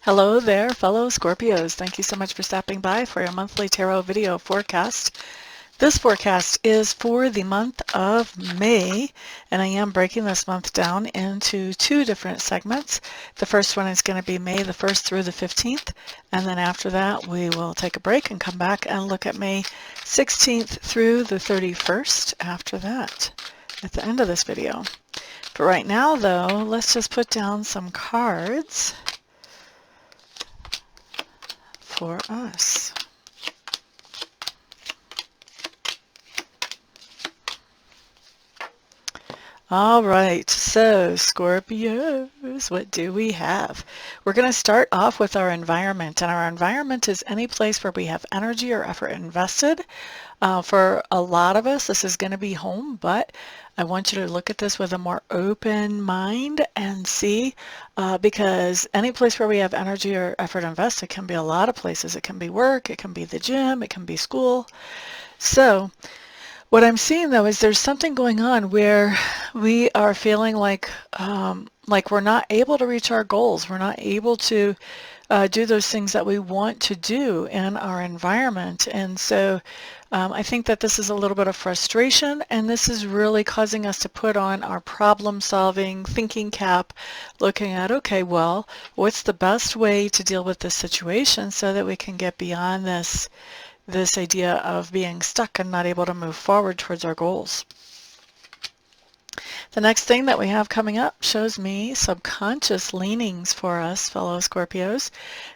Hello there, fellow Scorpios. Thank you so much for stopping by for your monthly tarot video forecast. This forecast is for the month of May, and I am breaking this month down into two different segments. The first one is going to be May the 1st through the 15th, and then after that we will take a break and come back and look at May 16th through the 31st after that at the end of this video. But right now, though, let's just put down some cards for us. All right, so Scorpios, what do we have? We're going to start off with our environment, and our environment is any place where we have energy or effort invested. For a lot of us, this is going to be home, but I want you to look at this with a more open mind and see, because any place where we have energy or effort invested can be a lot of places. It can be work, it can be the gym, it can be school. So what I'm seeing, though, is there's something going on where we are feeling like we're not able to reach our goals. We're not able to do those things that we want to do in our environment. And so I think that this is a little bit of frustration, and this is really causing us to put on our problem-solving thinking cap, looking at, okay, well, what's the best way to deal with this situation so that we can get beyond this idea of being stuck and not able to move forward towards our goals. The next thing that we have coming up shows me subconscious leanings for us, fellow Scorpios.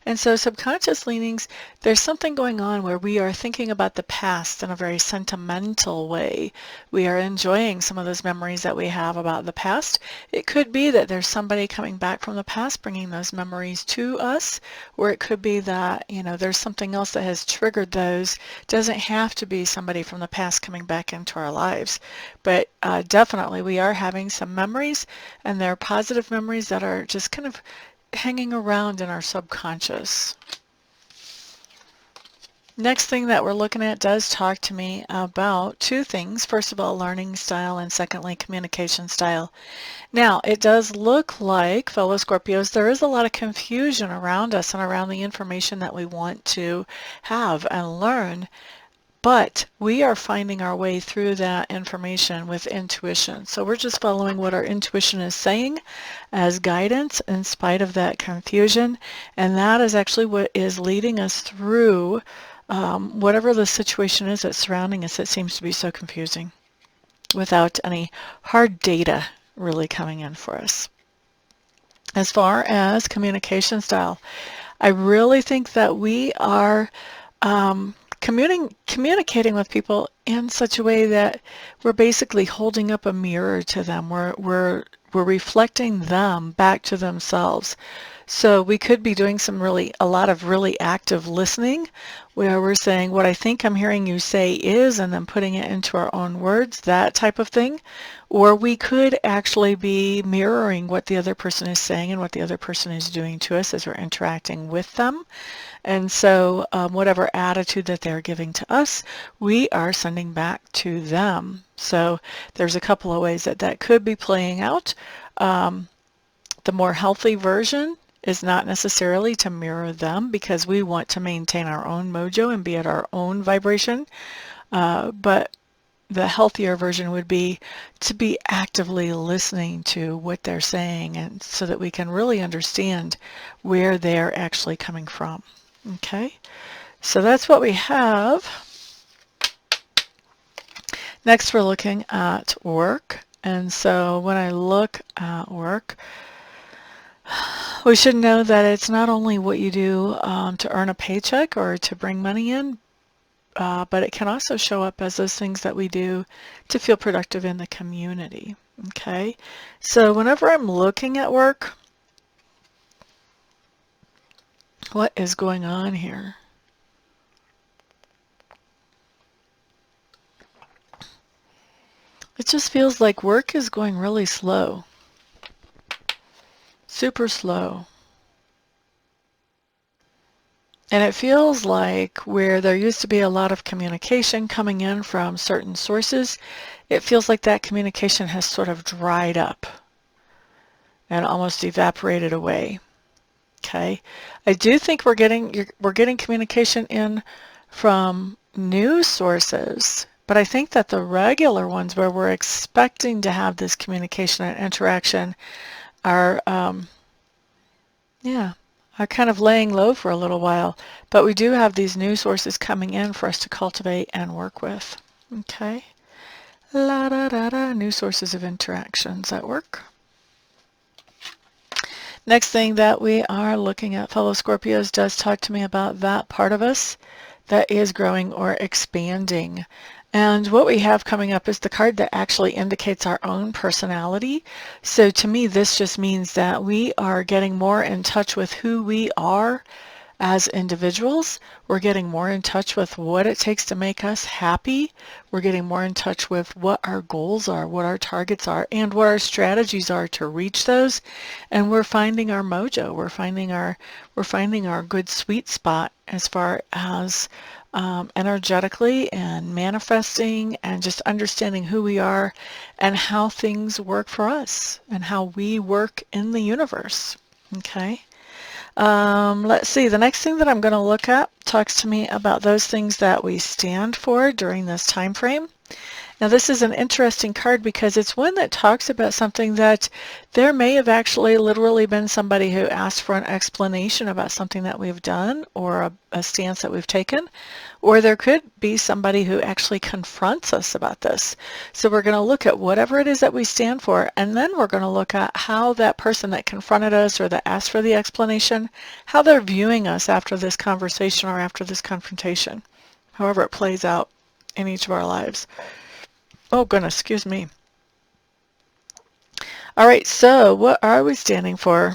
And so subconscious leanings, there's something going on where we are thinking about the past in a very sentimental way. We are enjoying some of those memories that we have about the past. It could be that there's somebody coming back from the past bringing those memories to us, or it could be that, you know, there's something else that has triggered those. It doesn't have to be somebody from the past coming back into our lives, but definitely we are having some memories, and they're positive memories that are just kind of hanging around in our subconscious. Next thing that we're looking at does talk to me about two things. First of all, learning style, and secondly, communication style. Now, it does look like, fellow Scorpios, there is a lot of confusion around us and around the information that we want to have and learn. But we are finding our way through that information with intuition. So we're just following what our intuition is saying as guidance in spite of that confusion. And that is actually what is leading us through whatever the situation is that's surrounding us that seems to be so confusing without any hard data really coming in for us. As far as communication style, I really think that we are communicating with people in such a way that we're basically holding up a mirror to them. We're reflecting them back to themselves. So we could be doing a lot of really active listening, where we're saying what I think I'm hearing you say is, and then putting it into our own words, that type of thing. Or we could actually be mirroring what the other person is saying and what the other person is doing to us as we're interacting with them. And so whatever attitude that they're giving to us, we are sending back to them. So there's a couple of ways that that could be playing out. The more healthy version is not necessarily to mirror them, because we want to maintain our own mojo and be at our own vibration. But the healthier version would be to be actively listening to what they're saying, and so that we can really understand where they're actually coming from. Okay, so that's what we have. Next, we're looking at work. And so when I look at work, we should know that it's not only what you do to earn a paycheck or to bring money in, but it can also show up as those things that we do to feel productive in the community. Okay, so whenever I'm looking at work, what is going on here? It just feels like work is going really slow. Super slow. And it feels like where there used to be a lot of communication coming in from certain sources, it feels like that communication has sort of dried up and almost evaporated away. Okay. I do think we're getting communication in from new sources, but I think that the regular ones where we're expecting to have this communication and interaction are, yeah, are kind of laying low for a little while. But we do have these new sources coming in for us to cultivate and work with. Okay. La da da da. New sources of interactions at work. Next thing that we are looking at, fellow Scorpios, does talk to me about that part of us that is growing or expanding. And what we have coming up is the card that actually indicates our own personality. So to me, this just means that we are getting more in touch with who we are as individuals. We're getting more in touch with what it takes to make us happy. We're getting more in touch with what our goals are, what our targets are, and what our strategies are to reach those. And we're finding our mojo. We're finding our good sweet spot as far as energetically and manifesting and just understanding who we are and how things work for us and how we work in the universe. Okay. Let's see, the next thing that I'm going to look at talks to me about those things that we stand for during this time frame. Now this is an interesting card because it's one that talks about something that there may have actually literally been somebody who asked for an explanation about something that we've done or a stance that we've taken, or there could be somebody who actually confronts us about this. So we're going to look at whatever it is that we stand for, and then we're going to look at how that person that confronted us or that asked for the explanation, how they're viewing us after this conversation or after this confrontation, however it plays out in each of our lives. Oh goodness, excuse me. All right, so what are we standing for?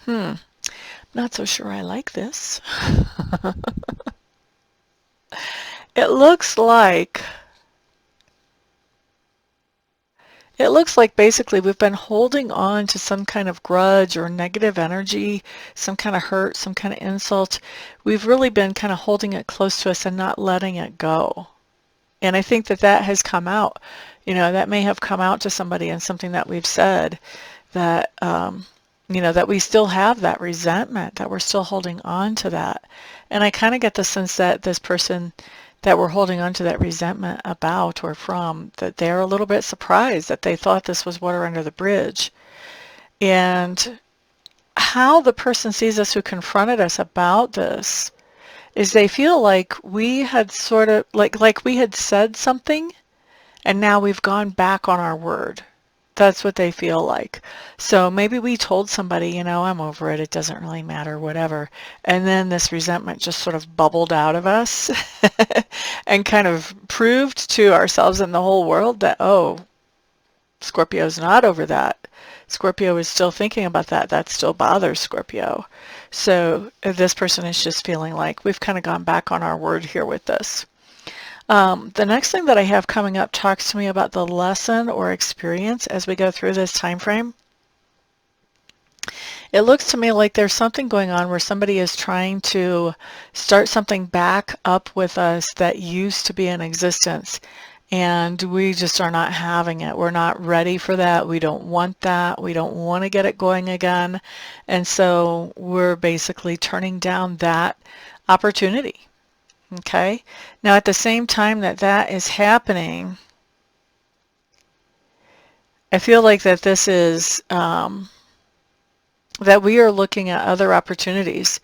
Not so sure I like this. It looks like basically we've been holding on to some kind of grudge or negative energy, some kind of hurt, some kind of insult. We've really been kind of holding it close to us and not letting it go. And I think that that has come out, that may have come out to somebody in something that we've said that, that we still have that resentment, that we're still holding on to that. And I kind of get the sense that this person that we're holding on to that resentment about or from, that they're a little bit surprised that they thought this was water under the bridge. And how the person sees us who confronted us about this is they feel like we had sort of, like we had said something and now we've gone back on our word. That's what they feel like. So maybe we told somebody, I'm over it, it doesn't really matter, whatever. And then this resentment just sort of bubbled out of us and kind of proved to ourselves and the whole world that, oh, Scorpio's not over that. Scorpio is still thinking about that. That still bothers Scorpio. So this person is just feeling like we've kind of gone back on our word here with this. The next thing that I have coming up talks to me about the lesson or experience as we go through this time frame. It looks to me like there's something going on where somebody is trying to start something back up with us that used to be in existence, and we just are not having it. We're not ready for that. We don't want that. We don't want to get it going again. And so we're basically turning down that opportunity. Okay? Now at the same time that that is happening, I feel like that this is, that we are looking at other opportunities.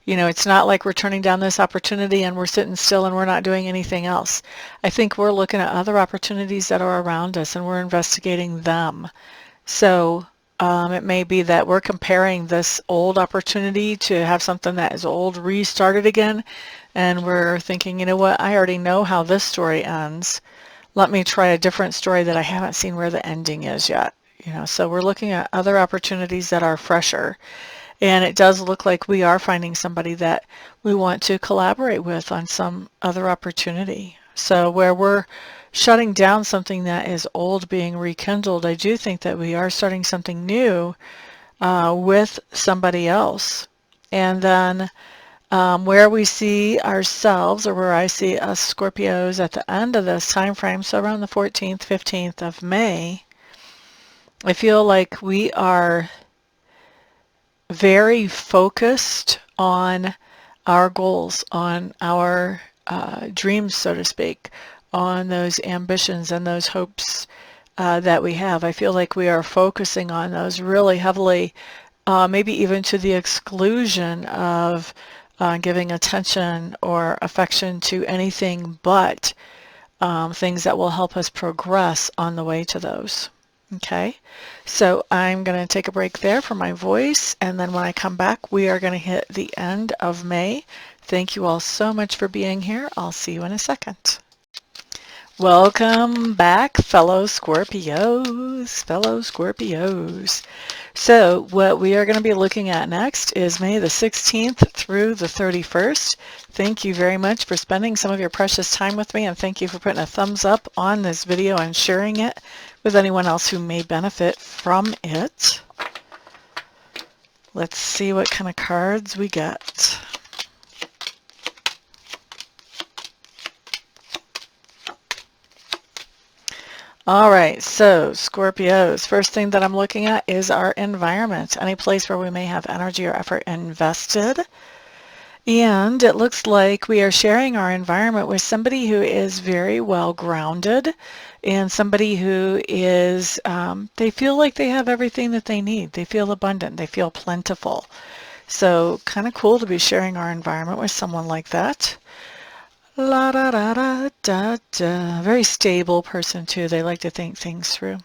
It's not like we're turning down this opportunity and we're sitting still and we're not doing anything else. I think we're looking at other opportunities that are around us and we're investigating them. So it may be that we're comparing this old opportunity to have something that is old restarted again, and we're thinking, you know what, I already know how this story ends. Let me try a different story that I haven't seen where the ending is yet. So we're looking at other opportunities that are fresher. And it does look like we are finding somebody that we want to collaborate with on some other opportunity. So where we're shutting down something that is old being rekindled, I do think that we are starting something new with somebody else. And then where we see ourselves, or where I see us Scorpios at the end of this time frame, so around the 14th, 15th of May, I feel like we are very focused on our goals, on our dreams, so to speak, on those ambitions and those hopes that we have. I feel like we are focusing on those really heavily, maybe even to the exclusion of giving attention or affection to anything but things that will help us progress on the way to those. Okay, so I'm going to take a break there for my voice, and then when I come back, we are going to hit the end of May. Thank you all so much for being here. I'll see you in a second. Welcome back, fellow Scorpios, So what we are going to be looking at next is May the 16th through the 31st. Thank you very much for spending some of your precious time with me, and thank you for putting a thumbs up on this video and sharing it with anyone else who may benefit from it. Let's see what kind of cards we get. All right, so Scorpios, first thing that I'm looking at is our environment, any place where we may have energy or effort invested. And it looks like we are sharing our environment with somebody who is very well grounded and somebody who is, they feel like they have everything that they need. They feel abundant. They feel plentiful. So kind of cool to be sharing our environment with someone like that. La da da da da da. Very stable person too. They like to think things through.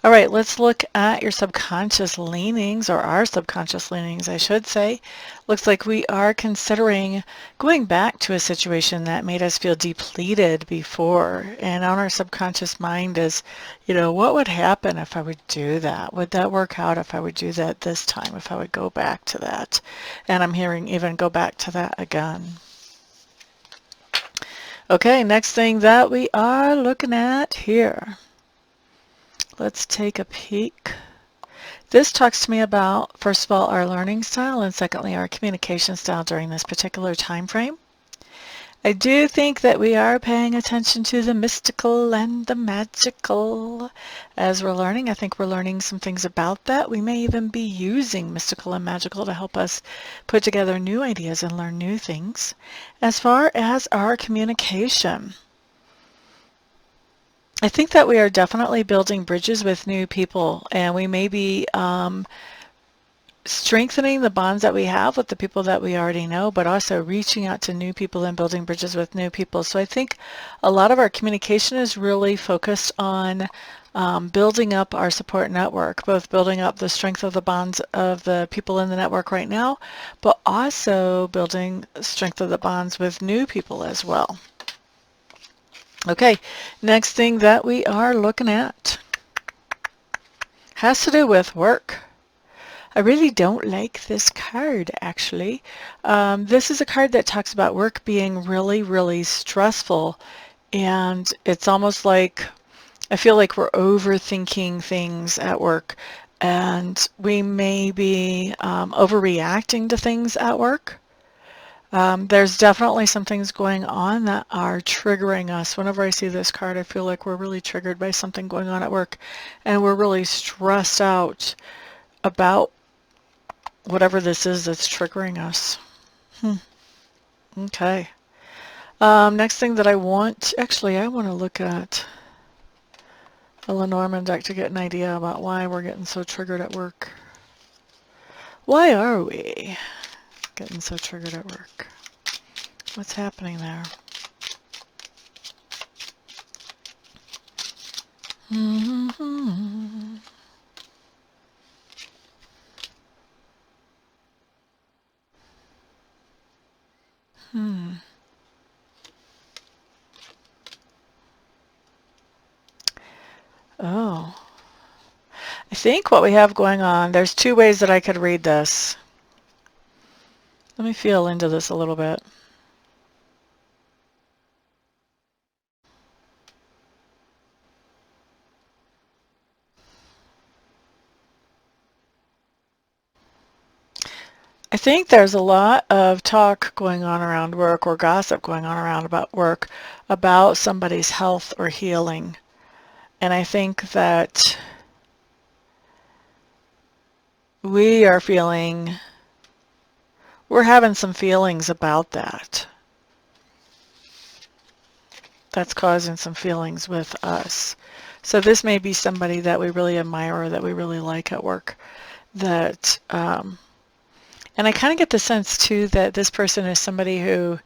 All right, let's look at your subconscious leanings, or our subconscious leanings, I should say. Looks like we are considering going back to a situation that made us feel depleted before. And on our subconscious mind is, you know, what would happen if I would do that? Would that work out if I would do that this time, if I would go back to that? And I'm hearing even go back to that again. Okay, next thing that we are looking at here. Let's take a peek. This talks to me about, first of all, our learning style, and secondly, our communication style during this particular time frame. I do think that we are paying attention to the mystical and the magical as we're learning. I think we're learning some things about that. We may even be using mystical and magical to help us put together new ideas and learn new things. As far as our communication, I think that we are definitely building bridges with new people, and we may be strengthening the bonds that we have with the people that we already know, but also reaching out to new people and building bridges with new people. So I think a lot of our communication is really focused on building up our support network, both building up the strength of the bonds of the people in the network right now, but also building strength of the bonds with new people as well. Okay, next thing that we are looking at has to do with work. I really don't like this card, actually. This is a card that talks about work being really, really stressful, and it's almost like I feel like we're overthinking things at work, and we may be overreacting to things at work. There's definitely some things going on that are triggering us. Whenever I see this card, I feel like we're really triggered by something going on at work, and we're really stressed out about whatever this is that's triggering us. Okay. Next thing that I want, actually, I want to look at a Lenormand deck to get an idea about why we're getting so triggered at work. Why are we getting so triggered at work? What's happening there? Oh. I think what we have going on, there's two ways that I could read this. Let me feel into this a little bit. I think there's a lot of talk going on around work, or gossip going on around about work, about somebody's health or healing. And I think that we are feeling, we're having some feelings about that. That's causing some feelings with us. So this may be somebody that we really admire or that we really like at work. That, and I kind of get the sense too that this person is somebody who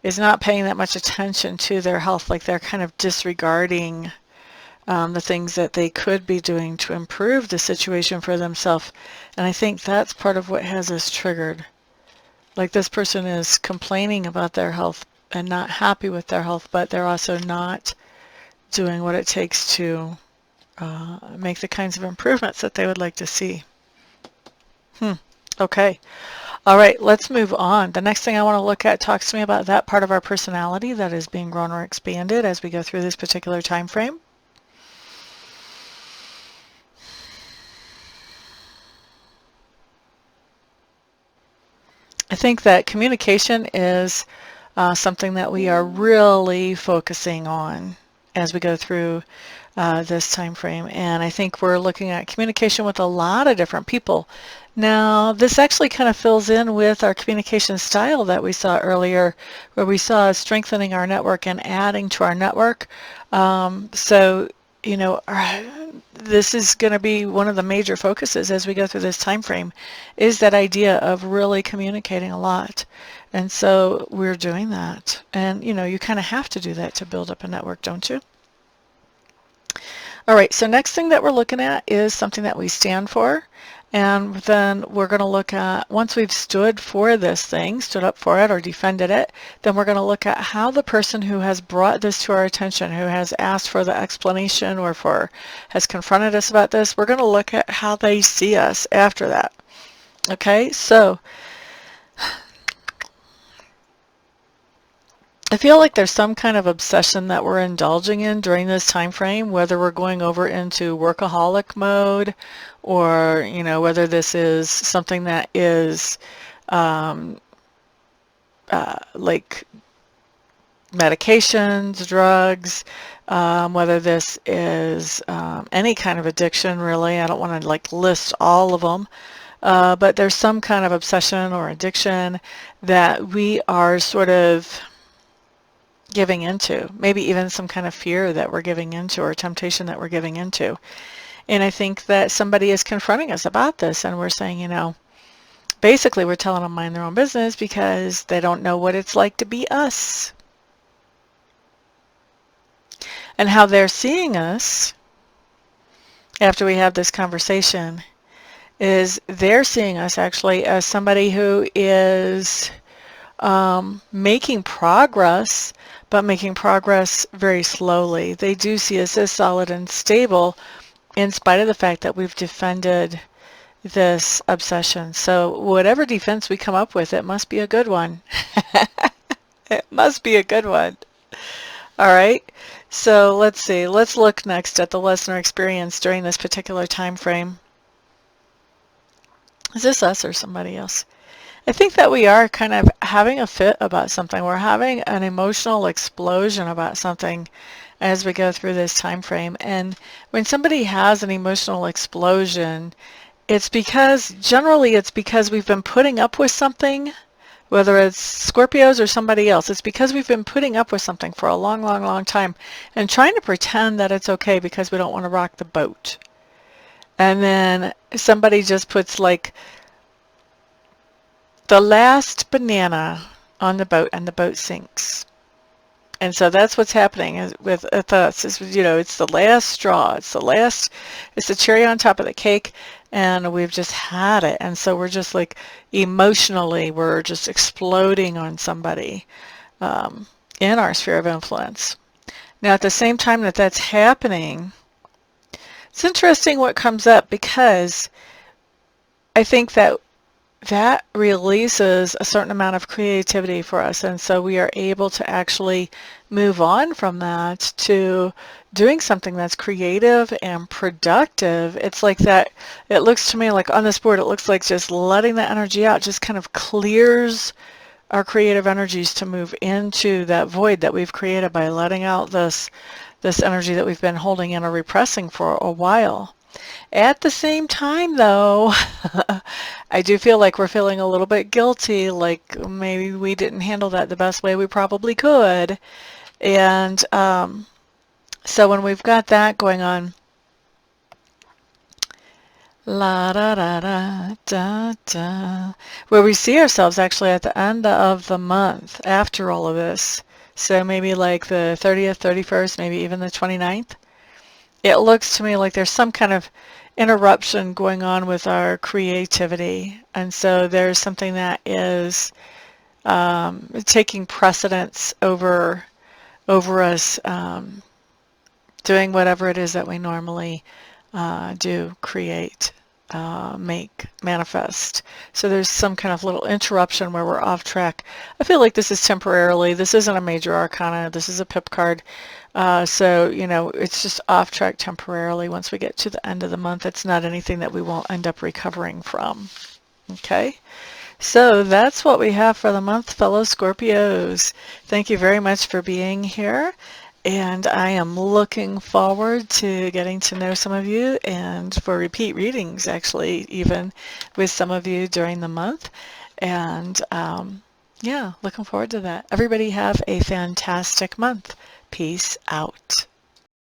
is not paying that much attention to their health, like they're kind of disregarding the things that they could be doing to improve the situation for themselves. And I think that's part of what has us triggered. Like this person is complaining about their health and not happy with their health, but they're also not doing what it takes to make the kinds of improvements that they would like to see. Okay. All right, let's move on. The next thing I want to look at talks to me about that part of our personality that is being grown or expanded as we go through this particular time frame. I think that communication is something that we are really focusing on as we go through this time frame. And I think we're looking at communication with a lot of different people. Now, this actually kind of fills in with our communication style that we saw earlier, where we saw strengthening our network and adding to our network. So, you know, this is going to be one of the major focuses as we go through this time frame, is that idea of really communicating a lot. And so we're doing that. And, you know, you kind of have to do that to build up a network, don't you? All right, so next thing that we're looking at is something that we stand for. And then we're going to look at, once we've stood for this thing, stood up for it or defended it, then we're going to look at how the person who has brought this to our attention, who has asked for the explanation or has confronted us about this, we're going to look at how they see us after that. Okay, so I feel like there's some kind of obsession that we're indulging in during this time frame, whether we're going over into workaholic mode or, you know, whether this is something that is like medications, drugs, whether this is any kind of addiction, really. I don't want to like list all of them. But there's some kind of obsession or addiction that we are sort of giving into, maybe even some kind of fear that we're giving into or temptation that we're giving into. And I think that somebody is confronting us about this, and we're saying, you know, basically we're telling them mind their own business because they don't know what it's like to be us. And how they're seeing us after we have this conversation is they're seeing us actually as somebody who is making progress, but making progress very slowly. They do see us as solid and stable in spite of the fact that we've defended this obsession. So whatever defense we come up with, it must be a good one. It must be a good one. All right. So let's see. Let's look next at the lesson or experience during this particular time frame. Is this us or somebody else? I think that we are kind of having a fit about something. We're having an emotional explosion about something as we go through this time frame. And when somebody has an emotional explosion, it's because, generally it's because we've been putting up with something, whether it's Scorpios or somebody else. It's because we've been putting up with something for a long, long, long time and trying to pretend that it's okay because we don't want to rock the boat. And then somebody just puts like the last banana on the boat and the boat sinks. And so that's what's happening with us. Is, you know, it's the last straw. It's the cherry on top of the cake, and we've just had it. And so we're just like emotionally, we're just exploding on somebody in our sphere of influence. Now, at the same time that that's happening, it's interesting what comes up, because I think that releases a certain amount of creativity for us, and so we are able to actually move on from that to doing something that's creative and productive. It's like that, it looks to me like on this board, it looks like just letting the energy out just kind of clears our creative energies to move into that void that we've created by letting out this energy that we've been holding in or repressing for a while. At the same time, though, I do feel like we're feeling a little bit guilty, like maybe we didn't handle that the best way we probably could. And so when we've got that going on, la da da da da da, where we see ourselves actually at the end of the month after all of this. So maybe like the 30th, 31st, maybe even the 29th. It looks to me like there's some kind of interruption going on with our creativity. And so there's something that is taking precedence over us doing whatever it is that we normally do, create, make, manifest. So there's some kind of little interruption where we're off track. I feel like this is temporarily. This isn't a major arcana. This is a pip card. So, you know, it's just off track temporarily. Once we get to the end of the month, it's not anything that we won't end up recovering from. Okay? So that's what we have for the month, fellow Scorpios. Thank you very much for being here. And I am looking forward to getting to know some of you and for repeat readings, actually, even with some of you during the month. And yeah, looking forward to that. Everybody have a fantastic month. Peace out.